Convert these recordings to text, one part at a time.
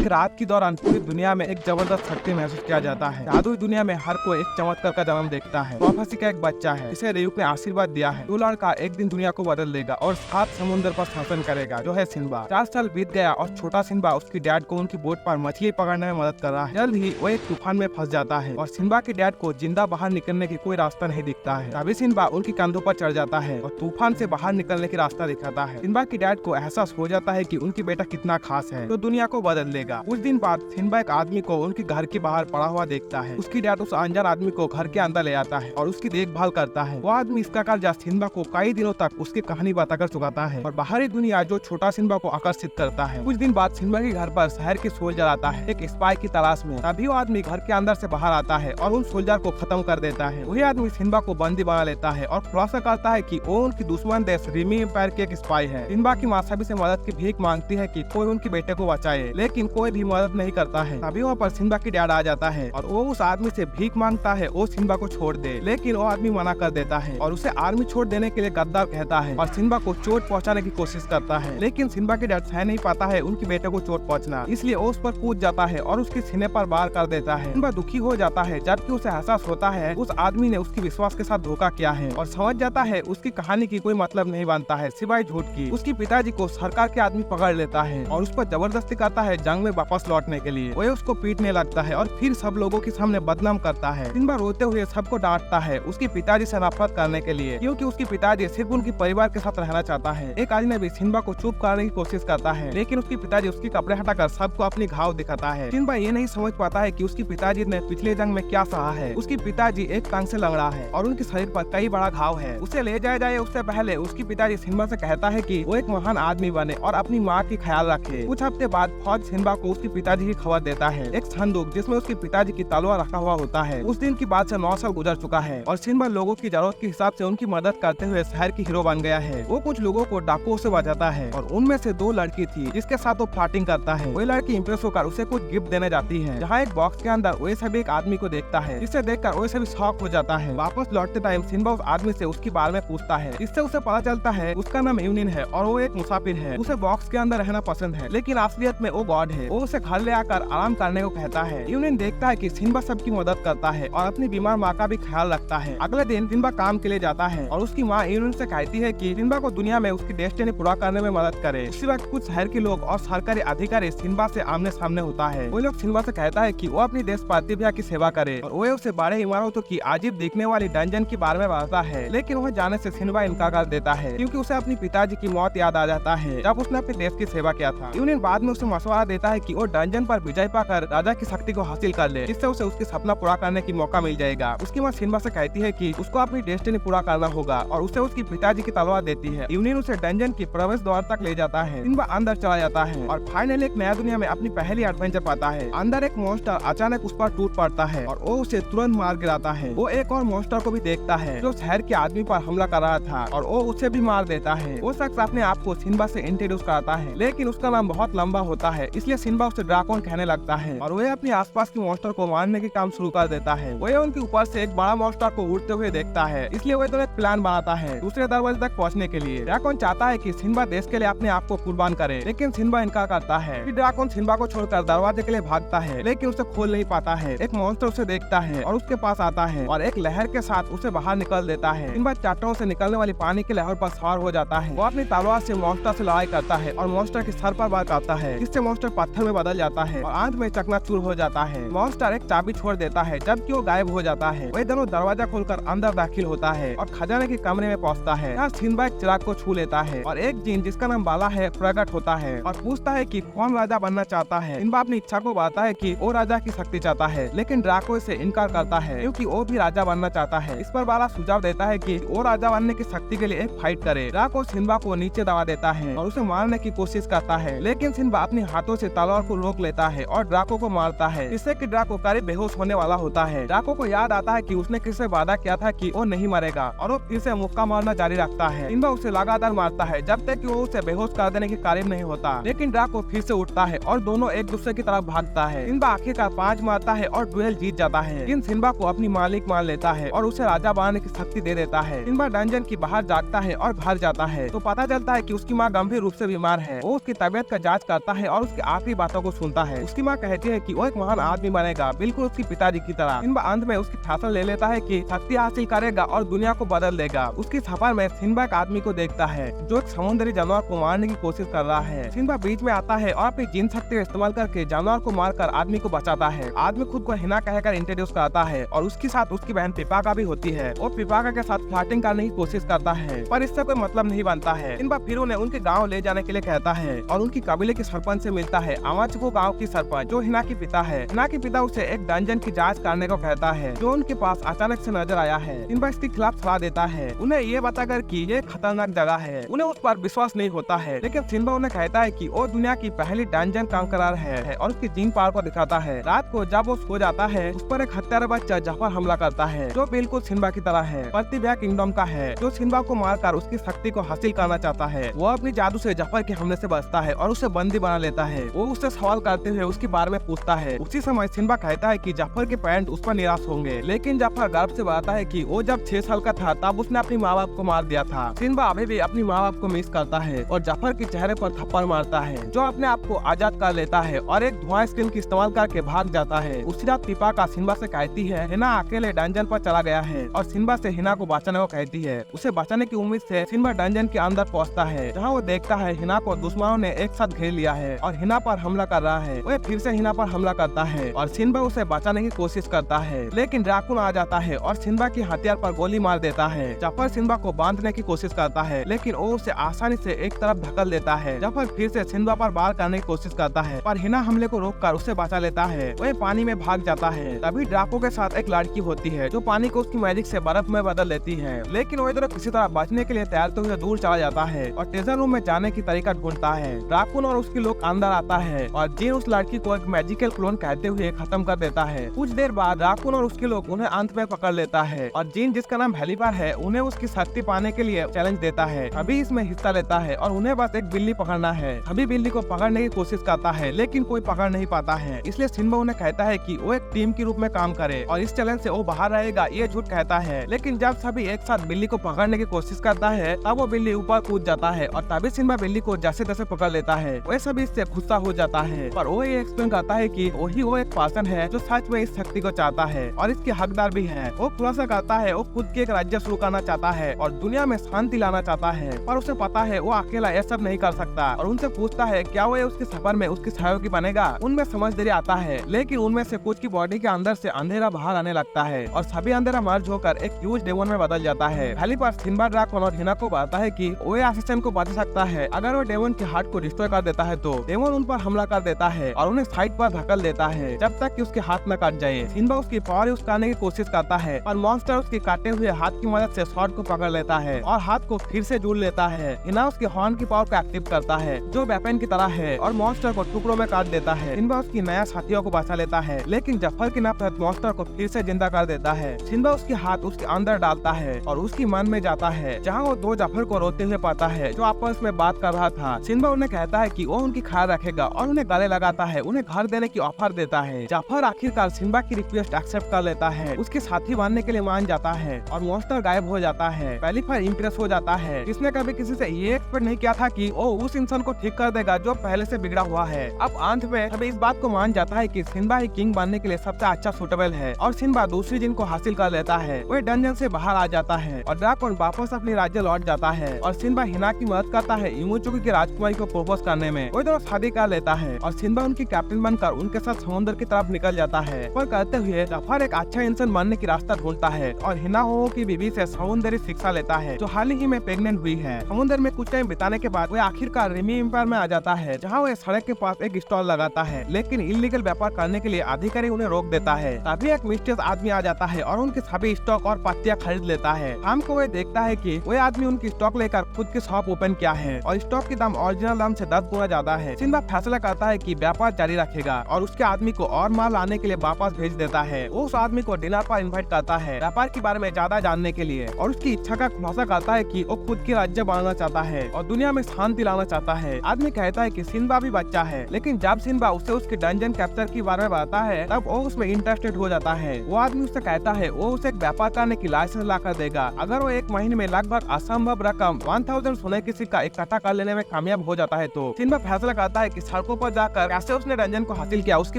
एक रात के दौरान पूरी दुनिया में एक जबरदस्त शक्ति महसूस किया जाता है। जादुई दुनिया में हर कोई एक चमत्कार का जन्म देखता है। प्रोफेसी का एक बच्चा है जिसे रेयुक ने आशीर्वाद दिया है। वो लड़का एक दिन दुनिया को बदल देगा और 7 समुद्र पर शासन करेगा, जो है सिम्बा। 4 साल बीत गया और छोटा सिम्बा उसकी डैड को उनकी बोट पर मछली पकड़ने में मदद कर रहा है। जल्द ही वो एक तूफान में फंस जाता है और सिम्बा के डैड को जिंदा बाहर निकलने की कोई रास्ता नहीं दिखता है। तभी सिम्बा उनकी कंधों पर चढ़ जाता है और तूफान से बाहर निकलने की रास्ता दिखाता है। सिम्बा की डैड को एहसास हो जाता है कि उनकी बेटा कितना खास है, तो दुनिया को बदल देगा। कुछ दिन बाद सिम्बा एक आदमी को उनके घर के बाहर पड़ा हुआ देखता है। उसकी डैड उस अनजान आदमी को घर के अंदर ले आता है और उसकी देखभाल करता है। वो आदमी इसका कर्जा सिम्बा को कई दिनों तक उसकी कहानी बताकर चुकाता है और बाहरी दुनिया जो छोटा सिम्बा को आकर्षित करता है। कुछ दिन बाद सिम्बा के घर पर शहर के सोल्जर आता है एक स्पाई की तलाश में। तभी वो आदमी घर के अंदर से बाहर आता है और उन सोल्जर को खत्म कर देता है। वही आदमी सिम्बा को बंदी बना लेता है और खुलासा करता है कि वो उनकी दुश्मन देश रिमी एम्पायर के एक स्पाई है। सिम्बा की माँ सभी से मदद की भीख मांगती है कि कोई उनके बेटे को बचाए, लेकिन कोई भी मदद नहीं करता है। तभी वहाँ पर सिम्बा की डैड आ जाता है और वो उस आदमी से भीख मांगता है वो सिम्बा को छोड़ दे, लेकिन वो आदमी मना कर देता है और उसे आर्मी छोड़ देने के लिए गद्दार कहता है और सिम्बा को चोट पहुंचाने की कोशिश करता है। लेकिन सिम्बा की डैड सह नहीं पाता है उनके बेटे को चोट पहुंचना, इसलिए वो उस पर कूद जाता है और उसके सीने पर वार कर देता है। सिम्बा दुखी हो जाता है, जबकि उसे एहसास होता है उस आदमी ने उसके विश्वास के साथ धोखा किया है और समझ जाता है उसकी कहानी की कोई मतलब नहीं बनता है सिवाय झूठ की। उसके पिताजी को सरकार के आदमी पकड़ लेता है और उस पर जबरदस्ती करता है जंग में वापस लौटने के लिए। वो उसको पीटने लगता है और फिर सब लोगों के सामने बदनाम करता है। सिम्बा रोते हुए सबको डांटता है उसके पिताजी से नफरत करने के लिए, क्योंकि उसके पिताजी सिर्फ उनके परिवार के साथ रहना चाहता है। एक अजनबी सिम्बा को चुप करने की कोशिश करता है, लेकिन उसके पिताजी उसके कपड़े हटाकर सबको अपनी घाव दिखाता है। सिम्बा ये नहीं समझ पाता है कि उसके पिताजी ने पिछले जंग में क्या सहा है। उसके पिताजी एक टांग से लंगड़ा है और उनके शरीर पर कई बड़ा घाव है। उसे ले जाया जाए उससे पहले उसके पिताजी सिम्बा से कहता है कि वो एक महान आदमी बने और अपनी माँ की ख्याल रखे। कुछ हफ्ते बाद फौज सिम्बा को उसके पिताजी की खबर देता है, एक संदूक जिसमें उसके पिताजी की तलवार रखा हुआ होता है। उस दिन की बात से 9 साल गुजर चुका है और सिम्बा लोगों की जरूरत के हिसाब से उनकी मदद करते हुए शहर की हीरो बन गया है। वो कुछ लोगों को डाकुओं से बचाता है और उनमें से 2 लड़की थी जिसके साथ वो फ्लर्टिंग करता है। वही लड़की इम्प्रेस होकर उसे कुछ गिफ्ट देने जाती है, जहाँ एक बॉक्स के अंदर वो सभी एक आदमी को देखता है, जिसे देखकर वो सभी शॉक हो जाता है। वापस लौटते टाइम सिम्बा उस आदमी से उसके बारे में पूछता है, इससे उसे पता चलता है उसका नाम यूनिन है और वो एक मुसाफिर है। उसे बॉक्स के अंदर रहना पसंद है, लेकिन असलियत में वो गॉड है। वो उसे घर ले आकर आराम करने को कहता है। यूनिन देखता है कि सिम्बा सबकी मदद करता है और अपनी बीमार माँ का भी ख्याल रखता है। अगले दिन सिम्बा काम के लिए जाता है और उसकी माँ यूनिन से कहती है कि सिम्बा को दुनिया में उसकी डेस्टिनी पूरा करने में मदद करे। उसी वक्त कुछ शहर के लोग और सरकारी अधिकारी सिम्बा से आमने सामने होता है। वो लोग सिम्बा से कहता है कि वो अपनी देश प्रतिभा की सेवा करे और वो उसे बड़े इमारतों की अजीब दिखने वाली डंजन के बारे में बताता है, लेकिन वह जाने से सिम्बा इनकार कर देता है, क्योंकि उसे अपनी पिताजी की मौत याद आ जाता है जब उसने अपने देश की सेवा किया था। यूनियन बाद में उसे मशवरा देता है कि वो डंजन पर विजय पाकर राजा की शक्ति को हासिल कर ले, जिससे उसे उसकी सपना पूरा करने की मौका मिल जाएगा। उसकी माँ सिम्बा से कहती है कि उसको अपनी डेस्टिनी पूरा करना होगा और उसे उसकी पिताजी की तलवार देती है। यूनियन उसे डंजन की प्रवेश द्वार तक ले जाता है। सिम्बा अंदर चला जाता है और फाइनली एक नया दुनिया में अपनी पहली एडवेंचर पाता है। अंदर एक मॉन्स्टर अचानक उस पर टूट पड़ता है और वो उसे तुरंत मार गिराता है। वो एक और मॉन्स्टर को भी देखता है जो शहर के आदमी पर हमला कर रहा था और वो उसे भी मार देता है। वो शख्स अपने आप को सिम्बा से इंट्रोड्यूस कराता है, लेकिन उसका नाम बहुत लंबा होता है, इसलिए सिम्बा उसे ड्रैगन कहने लगता है और वह अपने आसपास के मॉन्स्टर को मारने के काम शुरू कर देता है। वह उनके ऊपर से एक बड़ा मॉन्स्टर को उड़ते हुए देखता है, इसलिए वह एक प्लान बनाता है दूसरे दरवाजे तक पहुंचने के लिए। ड्रैगन चाहता है कि सिम्बा देश के लिए अपने आप को कुर्बान करे, लेकिन सिम्बा इनकार करता है। फिर ड्रैगन सिम्बा को छोड़कर दरवाजे के लिए भागता है, लेकिन उसे खोल नहीं पाता है। एक मॉन्स्टर उसे देखता है और उसके पास आता है और एक लहर के साथ उसे बाहर निकल देता है। सिम्बा चट्टानों से निकलने वाली पानी की लहर पर सवार हो जाता है। वो अपनी तलवार से मॉन्स्टर से लड़ाई करता है और मॉन्स्टर के सर पर वार करता है, जिससे मॉन्स्टर पत्थर में बदल जाता है और अंत में चकनाचूर हो जाता है। मॉन्स्टर एक चाबी छोड़ देता है, जबकि वो गायब हो जाता है। वही दोनों दरवाजा खोलकर अंदर दाखिल होता है और खजाने के कमरे में पहुंचता है। यहाँ सिम्बा एक चिराग को छू लेता है और एक जिन जिसका नाम बाला है प्रकट होता है और पूछता है कि कौन राजा बनना चाहता है। सिम्बा अपनी इच्छा को बताता है कि वो राजा की शक्ति चाहता है, लेकिन ड्राको इसे इनकार करता है क्योंकि वो भी राजा बनना चाहता है। इस पर बाला सुझाव देता है कि वो राजा बनने की शक्ति के लिए एक फाइट करे। ड्राको सिम्बा को नीचे दबा देता है और उसे मारने की कोशिश करता है, लेकिन सिम्बा अपने हाथों से तलवार को रोक लेता है और ड्राको को मारता है, जिससे कि ड्राको करीब बेहोश होने वाला होता है। ड्राको को याद आता है कि उसने किससे वादा किया था कि वो नहीं मरेगा और वो फिर से मुक्का मारना जारी रखता है। सिम्बा उसे लगातार मारता है जब तक कि वो उसे बेहोश कर देने के करीब नहीं होता, लेकिन ड्राको फिर से उठता है और दोनों एक दूसरे की तरफ भागता है। सिम्बा आखिरकार 5 मारता है और डुएल जीत जाता है, लेकिन सिम्बा को अपनी मालिक मान लेता है और उसे राजा बनाने की शक्ति दे देता है। सिम्बा डंजन की बाहर जागता है और घर जाता है तो पता चलता है कि उसकी माँ गंभीर रूप से बीमार है। वो उसकी तबियत का जांच करता है और उसके आखिरी सारी बातों को सुनता है। उसकी माँ कहती है कि वो एक महान आदमी बनेगा, बिल्कुल उसके पिताजी की तरह। सिम्बा अंत में उसकी फैसला ले लेता है कि शक्ति हासिल करेगा और दुनिया को बदल देगा। उसकी सफर में सिम्बा एक आदमी को देखता है जो एक समुद्री जानवर को मारने की कोशिश कर रहा है। सिम्बा बीच में आता है और अपनी जिन शक्ति का इस्तेमाल करके जानवर को मारकर आदमी को बचाता है। आदमी खुद को हिना कहकर इंट्रोड्यूस कराता है और उसके साथ उसकी बहन पिपाका भी होती है। वो पिपाका के साथ फ्लर्टिंग करने की कोशिश करता है पर इससे कोई मतलब नहीं बनता है। सिम्बा फिर उन्हें उनके गाँव ले जाने के लिए कहता है और उनकी कबीले के सरपंच से मिलता है, अमाचुको गाँव की सरपंच जो हिना की पिता है। हिना की पिता उसे एक डंजन की जांच करने को कहता है जो उनके पास अचानक से नजर आया है। सिम्बा इसके खिलाफ सलाह देता है, उन्हें ये बताकर कि ये खतरनाक जगह है। उन्हें उस पर विश्वास नहीं होता है, लेकिन सिम्बा उन्हें कहता है कि वो दुनिया की पहली डंजन कांकरर है और उसकी जीन पावर को दिखाता है। रात को जब वो सो जाता है उस पर एक हत्यारा बच्चा जफर हमला करता है जो बिल्कुल सिम्बा की तरह है, प्रतिभा किंगडम का है, जो सिम्बा को मारकर उसकी शक्ति को हासिल करना चाहता है। वो अपनी जादू से जफर के हमले से बचता है और उसे बंदी बना लेता है। वो उससे सवाल करते हुए उसके बारे में पूछता है। उसी समय सिम्बा कहता है कि जफर के पेरेंट उस पर निराश होंगे, लेकिन जफर गर्व से बताता है कि वो जब 6 साल का था तब उसने अपनी माँ बाप को मार दिया था। सिम्बा अभी भी अपनी माँ बाप को मिस करता है और जफर के चेहरे पर थप्पड़ मारता है जो अपने आप को आजाद कर लेता है और एक धुआं स्क्रीन की इस्तेमाल करके भाग जाता है। उसी रात पिपाका सिम्बा से कहती है हिना अकेले डंजन पर चला गया है और सिम्बा से हिना को बचाने को कहती है। उसे बचाने की उम्मीद से सिम्बा डंजन के अंदर पहुंचता है जहां वो देखता है हिना को दुश्मनों ने एक साथ घेर लिया है और हिना पर हमला कर रहा है। वो फिर से हिना पर हमला करता है और सिम्बा उसे बचाने की कोशिश करता है, लेकिन ड्रैकुन आ जाता है और सिम्बा की हथियार पर गोली मार देता है। जफर सिम्बा को बांधने की कोशिश करता है, लेकिन वो उसे आसानी से एक तरफ धकेल देता है। जफर फिर से सिम्बा पर वार करने की कोशिश करता है पर हिना हमले को रोककर उसे बचा लेता है। वह पानी में भाग जाता है। तभी ड्राको के साथ एक लड़की होती है जो पानी को उसकी मैजिक से बर्फ में बदल लेती है, लेकिन वो इधर किसी तरह बचने के लिए तैयार हुए दूर चला जाता है और ट्रेजर रूम में जाने की तरीका ढूंढता है। ड्राकुन और उसके लोग अंदर आता है और जिन उस लड़की को एक मैजिकल क्लोन कहते हुए खत्म कर देता है। कुछ देर बाद ड्राकुन और उसके लोग उन्हें अंत में पकड़ लेता है और जिन जिसका नाम वेलिपर है उन्हें उसकी शक्ति पाने के लिए चैलेंज देता है। अभी इसमें हिस्सा लेता है और उन्हें बस एक बिल्ली पकड़ना है। अभी बिल्ली को पकड़ने की कोशिश करता है लेकिन कोई पकड़ नहीं पाता है, इसलिए सिम्बा उन्हें कहता है कि वो एक टीम के रूप में काम करे और इस चैलेंज से वो बाहर रहेगा, ये झूठ कहता है। लेकिन जब सभी एक साथ बिल्ली को पकड़ने की कोशिश करता है तब वो बिल्ली ऊपर कूद जाता है और तभी सिम्बा बिल्ली को जैसे तैसे पकड़ लेता है। वह सभी इससे गुस्सा हो जाता है पर वो ये एक्सप्लेन करता है कि वही वो एक पर्सन है जो सच में इस शक्ति को चाहता है और इसके हकदार भी है। वो खुलासा करता है वो खुद के एक राज्य शुरू करना चाहता है और दुनिया में शांति लाना चाहता है, पर उसे पता है वो अकेला ये सब नहीं कर सकता और उनसे पूछता है क्या वो उसके सफर में उसकी सहयोगी बनेगा। उनमें समझदारी आता है, लेकिन उनमें से कुछ की बॉडी के अंदर से अंधेरा बाहर आने लगता है और सभी अंधेरा मर्ज होकर एक ह्यूज डेमन में बदल जाता है। वेलिपर सिम्बा, ड्रैकुन और हिना को बताता है कि वो असिस्टेंट को बचा सकता है अगर वो डेमन के हार्ट को डिस्ट्रॉय कर देता है। तो डेमन उन पर हमला कर देता है और उन्हें साइड पर धकेल देता है जब तक कि उसके हाथ न कट जाए। सिम्बा उसकी पावर यूज करने की कोशिश करता है पर मॉन्स्टर उसके काटे हुए हाथ की मदद से शॉर्ट को पकड़ लेता है और हाथ को फिर से जोड़ लेता है। हिना उसके हॉर्न की पावर को एक्टिव करता है जो वेपन की तरह है और मॉन्स्टर को टुकड़ों में काट देता है। सिम्बा उसकी नया साथियों को बचा लेता है, लेकिन जफर की नफरत मॉन्स्टर को फिर से जिंदा कर देता है। सिम्बा उसके हाथ उसके अंदर डालता है और उसकी मन में जाता है जहाँ वो दो जफर को रोते हुए पाता है जो आपस में बात कर रहा था। सिम्बा उन्हें कहता है कि वो उनकी ख्याल रखेगा और उन्हें गले लगाता है, उन्हें घर देने की ऑफर देता है। जफर आखिरकार सिम्बा की रिक्वेस्ट एक्सेप्ट कर लेता है, उसके साथी बनने के लिए मान जाता है और मॉन्स्टर गायब हो जाता है। वेलिपर इम्प्रेस हो जाता है, इसने कभी किसी से ये एक्सपेक्ट नहीं किया था कि वो उस इंसान को ठीक कर देगा जो पहले से बिगड़ा हुआ है। अब अंत में सभी इस बात को मान जाता है कि सिम्बा ही किंग बनने के लिए सबसे अच्छा सुटेबल है और सिम्बा दूसरी जिन को हासिल कर लेता है। वह डंजन से बाहर आ जाता है और ड्रैकुन वापस अपने राज्य लौट जाता है और सिम्बा हिना की मदद करता है इमोचुकी की राजकुमारी को प्रपोज करने में। वो दोनों शादी कर लेता है और सिम्बा उनकी कैप्टन बनकर उनके साथ समुद्र की तरफ निकल जाता है। पर करते हुए जफर एक अच्छा इंसान बनने की रास्ता ढूंढता है और हिना हो की बीवी से समुद्री शिक्षा लेता है जो हाल ही में प्रेग्नेंट हुई है। समुद्र में कुछ टाइम बिताने के बाद वह आखिरकार रिमी एम्पायर में आ जाता है जहाँ वह सड़क के पास एक स्टॉल लगाता है, लेकिन इलीगल व्यापार करने के लिए अधिकारी उन्हें रोक देता है। तभी एक मिस्टीरियस आदमी आ जाता है और उनके सभी स्टॉक और पत्तियां खरीद लेता है। शाम को वह देखता है कि वह आदमी उनकी स्टॉक लेकर खुद की शॉप ओपन किया है और स्टॉक की दाम ओरिजिनल दाम से 10 गुना ज्यादा है। सिम्बा फैसला करता है कि व्यापार जारी रखेगा और उसके आदमी को और माल लाने के लिए वापस भेज देता है। वो उस आदमी को डिनर पर इन्वाइट करता है व्यापार के बारे में ज्यादा जानने के लिए और उसकी इच्छा का खुलासा करता है कि वो खुद की राज्य बनाना चाहता है और दुनिया में शांति लाना चाहता है। आदमी कहता है कि सिम्बा भी बच्चा है, लेकिन जब सिम्बा उसे उसके डंजन कैप्चर के बारे में बताता है तब वो उसमें इंटरेस्टेड हो जाता है। वो आदमी उससे कहता है वो उसे एक व्यापार करने की लाइसेंस ला कर देगा अगर वो 1 महीने में लगभग असंभव रकम 1000 सोने की सिक्का इकट्ठा कर लेने में कामयाब हो जाता है। तो सिम्बा फैसला करता है कि सड़कों पर जाकर कैसे उसने रंजन को हासिल किया उसके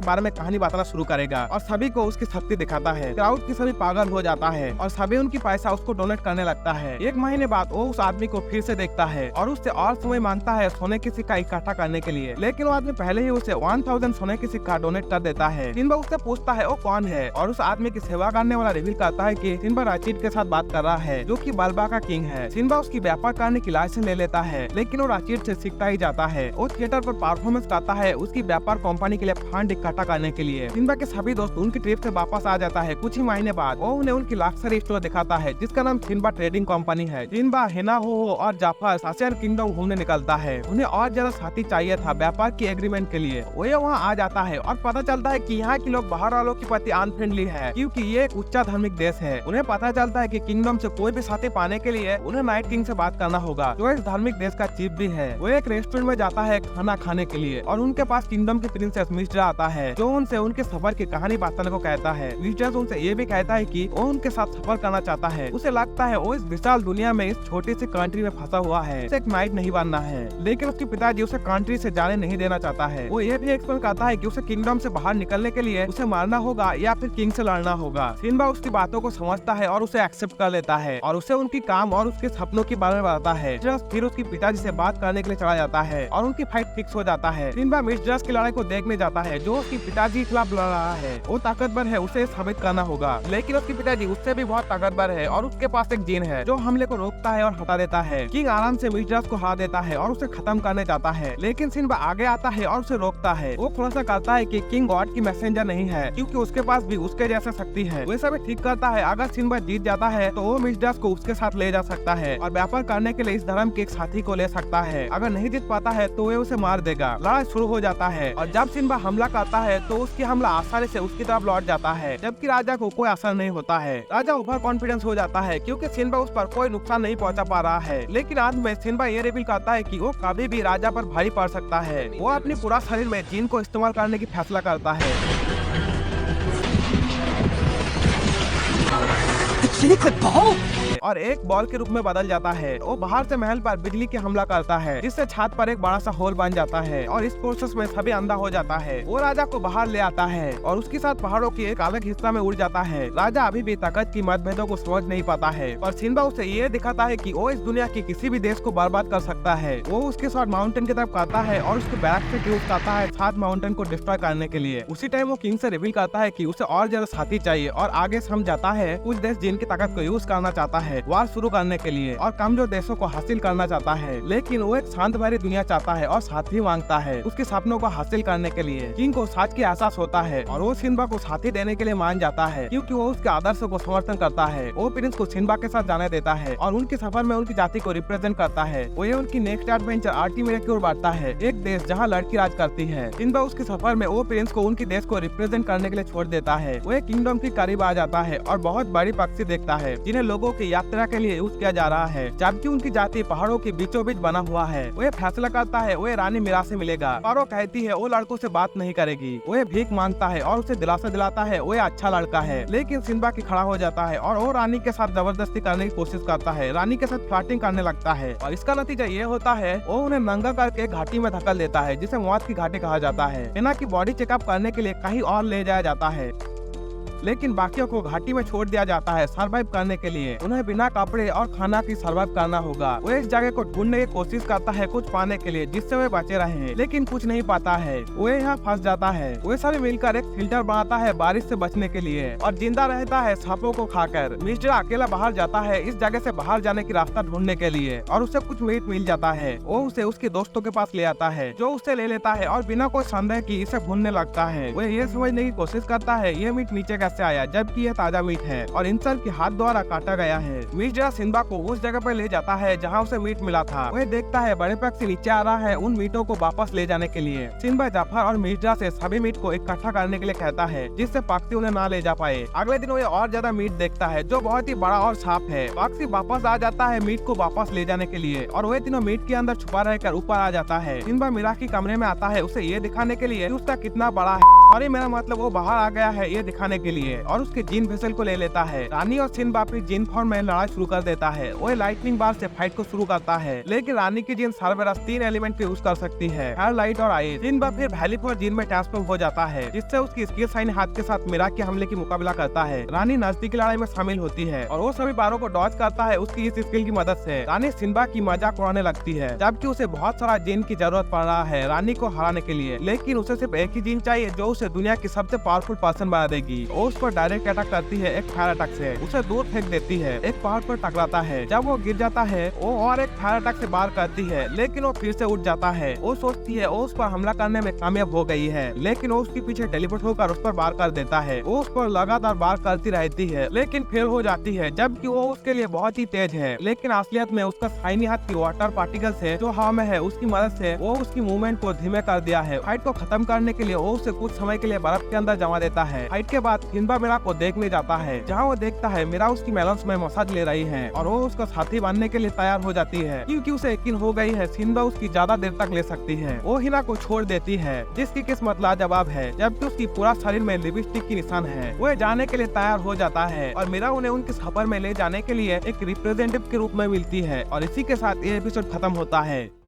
बारे में कहानी बताना शुरू करेगा और सभी को उसकी शक्ति दिखाता है। क्राउड की सभी पागल हो जाता है और सभी उनकी पैसा उसको डोनेट करने लगता है। एक महीने बाद वो उस आदमी को फिर से देखता है और उससे और समय मांगता है सोने की सिक्का इकट्ठा करने के लिए, लेकिन वो आदमी पहले ही उसे 1000 सोने की सिक्का डोनेट कर देता है। सिम्बा उससे पूछता है वो कौन है और उस आदमी की सेवा करने वाला रिवील करता है कि सिम्बा राचीट के साथ बात कर रहा है जो कि बाल्बा का किंग है। सिम्बा उसकी व्यापार करने की लाइसेंस ले लेता है, लेकिन वो राचीट से सीखता ही जाता है। वो थिएटर पर परफॉर्मेंस करता है उसकी व्यापार कंपनी के लिए फंड इकट्ठा करने के लिए। सिम्बा के सभी दोस्त उनकी ट्रिप से वापस आ जाता है। कुछ ही महीने बाद वो उन्हें उनकी लग्जरी स्टोर दिखाता है जिसका नाम सिम्बा ट्रेडिंग कंपनी है। सिम्बा, हिना हो और जाफर आसियान किंगडम घूमने निकलता है। उन्हें और ज्यादा साथी चाहिए था व्यापार की एग्रीमेंट के लिए। वो वहाँ आ जाता है और पता चलता है कि यहाँ के लोग बाहर वालों के प्रति अनफ्रेंडली है क्योंकि ये एक उच्च धार्मिक देश है। उन्हें पता चलता है कि किंगडम से कोई भी साथी पाने के लिए उन्हें नाइट किंग से बात करना होगा जो इस धार्मिक देश का चीफ भी है। वो एक रेस्टोरेंट में जाता है खाना खाने के लिए और उनके पास किंगडम की प्रिंसेस मिस्ट्रा आता है जो उनसे उनके सफर की कहानी बताने को कहता है। मिस्ट्रा उनसे ये भी कहता है कि वो उनके साथ सफर करना चाहता है। उसे लगता है वो इस विशाल दुनिया में इस छोटी सी कंट्री में फंसा हुआ है, उसे एक नाइट नहीं बनना है। लेकिन उसके पिताजी उसे कंट्री से जाने नहीं देना चाहता है। वो ये भी एक्सप्लेन करता है कि उसे किंगडम से बाहर निकलने के लिए उसे मारना होगा या फिर किंग से लड़ना होगा। सिम्बा उसकी बातों को समझता है और उसे एक्सेप्ट कर लेता है और उसे उनकी काम और उसके सपनों के बारे में बताता है। फिर उसके पिताजी से बात करने के लिए चला जाता है और उनकी फाइट फिक्स हो जाता है। सिम्बा मिस्ट्रेस की लड़ाई को देखने जाता है जो उसके पिताजी के खिलाफ लड़ रहा है। वो ताकतवर है, उसे साबित करना होगा, लेकिन उसके पिताजी उससे भी बहुत ताकतवर है और उसके पास एक जिन है जो हमले को रोकता है और हटा देता है। किंग आराम से मिस्ट्रेस को हरा देता है और उसे खत्म करने जाता है, लेकिन सिम्बा आगे आता है और उसे रोकता है। वो खुलासा करता है कि किंग गॉड की मैसेंजर नहीं है क्योंकि उसके पास भी उसके जैसा शक्ति है। वो सब ठीक करता है, अगर सिम्बा जीत जाता है तो वो मिस्ट्रेस को उसके साथ ले जा सकता है और व्यापार करने के लिए इस धर्म के एक साथी को ले सकता है। अगर नहीं जीत पाता है तो वे उसे मार देगा। लड़ाई शुरू हो जाता है और जब सिम्बा हमला करता है तो उसकी हमला आसानी से उसकी तरफ लौट जाता है, जबकि राजा को कोई असर नहीं होता है। राजा ओवर कॉन्फिडेंस हो जाता है क्योंकि सिम्बा उस पर कोई नुकसान नहीं पहुंचा पा रहा है, लेकिन अंत में सिम्बा ये रिवील करता है कि वो कभी भी राजा पर भारी पड़ सकता है। वो अपनी पूरा शरीर में जिन को इस्तेमाल करने की फैसला करता है। और एक बॉल के रूप में बदल जाता है। वो बाहर से महल पर बिजली के हमला करता है जिससे छत पर एक बड़ा सा होल बन जाता है और इस प्रोसेस में सभी अंधा हो जाता है। वो राजा को बाहर ले आता है और उसके साथ पहाड़ों के एक अलग हिस्सा में उड़ जाता है। राजा अभी भी ताकत की मतभेदों को समझ नहीं पाता है और सिम्बा उसे ये दिखाता है कि वो इस दुनिया के किसी भी देश को बर्बाद कर सकता है। वो उसके साथ माउंटेन की तरफ करता है और उसके बैक से यूज करता है 7 माउंटेन को डिस्ट्रॉय करने के लिए। उसी टाइम वो किंग से रिवील करता है कि उसे और ज्यादा साथी चाहिए और आगे समझाता है कुछ देश जिनकी ताकत को यूज करना चाहता है वार शुरू करने के लिए और कमजोर देशों को हासिल करना चाहता है, लेकिन वो एक शांत भरी दुनिया चाहता है और साथी मांगता है उसके सपनों को हासिल करने के लिए। किंग को सच की एहसास होता है और वो सिम्बा को साथी देने के लिए मान जाता है क्योंकि वो उसके आदर्शों को समर्थन करता है। वो प्रिंस को सिम्बा के साथ जाने देता है और उनके सफर में उनकी जाति को रिप्रेजेंट करता है। वो ये उनकी नेक्स्ट एडवेंचर आर्टिमिरा की ओर बढ़ता है, एक देश जहाँ लड़की राज करती है। सिम्बा उसके सफर में वो प्रिंस को उनके देश को रिप्रेजेंट करने के लिए छोड़ देता है। वो एक किंगडम के करीब आ जाता है और बहुत बड़ी पक्षी देखता है जिन्हें लोगों की यात्रा के लिए यूज किया जा रहा है, जबकि उनकी जाति पहाड़ों के बीचों बीच बना हुआ है। वो फैसला करता है वो रानी मीरा से मिलेगा और वो कहती है वो लड़कों से बात नहीं करेगी। वो भीख मांगता है और उसे दिलासा दिलाता है वो अच्छा लड़का है, लेकिन सिम्बा की खड़ा हो जाता है और वो रानी के साथ जबरदस्ती करने की कोशिश करता है। रानी के साथ फ्लर्टिंग करने लगता है और इसका नतीजा ये होता है वो उन्हें नंगा करके घाटी में धकेल देता है जिसे मौत की घाटी कहा जाता है। हिना की बॉडी चेकअप करने के लिए कहीं और ले जाया जाता है, लेकिन बाकियों को घाटी में छोड़ दिया जाता है सर्वाइव करने के लिए। उन्हें बिना कपड़े और खाना की सर्वाइव करना होगा। वो इस जगह को ढूंढने की कोशिश करता है कुछ पाने के लिए जिससे वे बचे रहे, लेकिन कुछ नहीं पाता है। वो यहाँ फंस जाता है। वे सभी मिलकर एक फिल्टर बनाता है बारिश से बचने के लिए और जिंदा रहता है सांपों को खाकर। मिस्टर अकेला बाहर जाता है इस जगह से बाहर जाने की रास्ता ढूंढने के लिए और उसे कुछ मीट मिल जाता है। वो उसे उसके दोस्तों के पास ले आता है जो उसे ले लेता है और बिना कोई संदेह की इसे भूनने लगता है। वो ये समझने की कोशिश करता है ये मीट नीचे कैसे आया, जबकि यह ताजा मीट है और इंसान के हाथ द्वारा काटा गया है। मिस्ट्रा सिम्बा को उस जगह पर ले जाता है जहां उसे मीट मिला था। वह देखता है बड़े पक्षी नीचे आ रहा है उन मीटों को वापस ले जाने के लिए। सिम्बा जाफर और मिस्ट्रा से सभी मीट को इकट्ठा करने के लिए कहता है जिससे पक्षी उन्हें ना ले जा पाए। अगले दिन वो और ज्यादा मीट देखता है जो बहुत ही बड़ा और साफ है। पक्षी वापस आ जाता है मीट को वापस ले जाने के लिए और वह तीनों मीट के अंदर छुपा रहकर ऊपर आ जाता है। सिम्बा मीरा के कमरे में आता है उसे ये दिखाने के लिए उसका कितना बड़ा है सॉरी मेरा मतलब वो बाहर आ गया है ये दिखाने के लिए, और उसके जिन वेसल को ले लेता है। रानी और सिन वापिस जिन फॉर्म में लड़ाई शुरू कर देता है। वो लाइटनिंग बार से फाइट को शुरू करता है, लेकिन रानी की जिन सरबराह 3 एलिमेंट यूज कर सकती है, फायर, लाइट और आइस। जिन फिर वैली फॉर जिन में ट्रांसफॉर्म हो जाता है, जिससे उसकी स्किल साइन हाथ के साथ मीरा के हमले की मुकाबला करता है। रानी नजदीकी लड़ाई में शामिल होती है और वो सभी बारों को डॉज करता है उसकी इस स्किल की मदद से। रानी सिम्बा की मजाक उड़ाने लगती है, जबकि उसे बहुत सारा जिन की जरूरत पड़ रहा है रानी को हराने के लिए, लेकिन उसे सिर्फ एक ही जिन चाहिए जो उसे दुनिया की सबसे पावरफुल पर्सन बना देगी। वो उस पर डायरेक्ट अटैक करती है एक फायर अटैक से, उसे दूर फेंक देती है, एक पहाड़ पर टकराता है। जब वो गिर जाता है वो और एक फायर अटैक से बाहर करती है, लेकिन वो फिर से उठ जाता है। वो सोचती है वो उस पर हमला करने में कामयाब हो गई है, लेकिन वो उसके पीछे टेलीपोर्ट होकर उस पर वार कर देता है। वो उस पर लगातार वार करती रहती है, लेकिन फेल हो जाती है, जबकि वो उसके लिए बहुत ही तेज है। लेकिन असलियत में उसका शाइनी हाथ की वाटर पार्टिकल से जो हवा में है उसकी मदद से वो उसकी मूवमेंट को धीमे कर दिया है। फाइट को खत्म करने के लिए वो उसे कुछ समय के लिए बर्फ के अंदर जमा देता है। फाइट के बाद सिम्बा मीरा को देखने जाता है, जहाँ वो देखता है मीरा उसकी मेलन्स में मसाज ले रही है, और वो उसका साथी बनने के लिए तैयार हो जाती है, क्योंकि उसे यकीन हो गई है सिम्बा उसकी ज्यादा देर तक ले सकती है। वो हिना को छोड़ देती है, जिसकी किस्मत लाजवाब है, जबकि उसकी पूरा शरीर में लिपस्टिक की निशान है। वो जाने के लिए तैयार हो जाता है और मीरा उन्हें उनके सफर में ले जाने के लिए एक रिप्रेजेंटेटिव के रूप में मिलती है। और इसी के साथ ये एपिसोड खत्म होता है।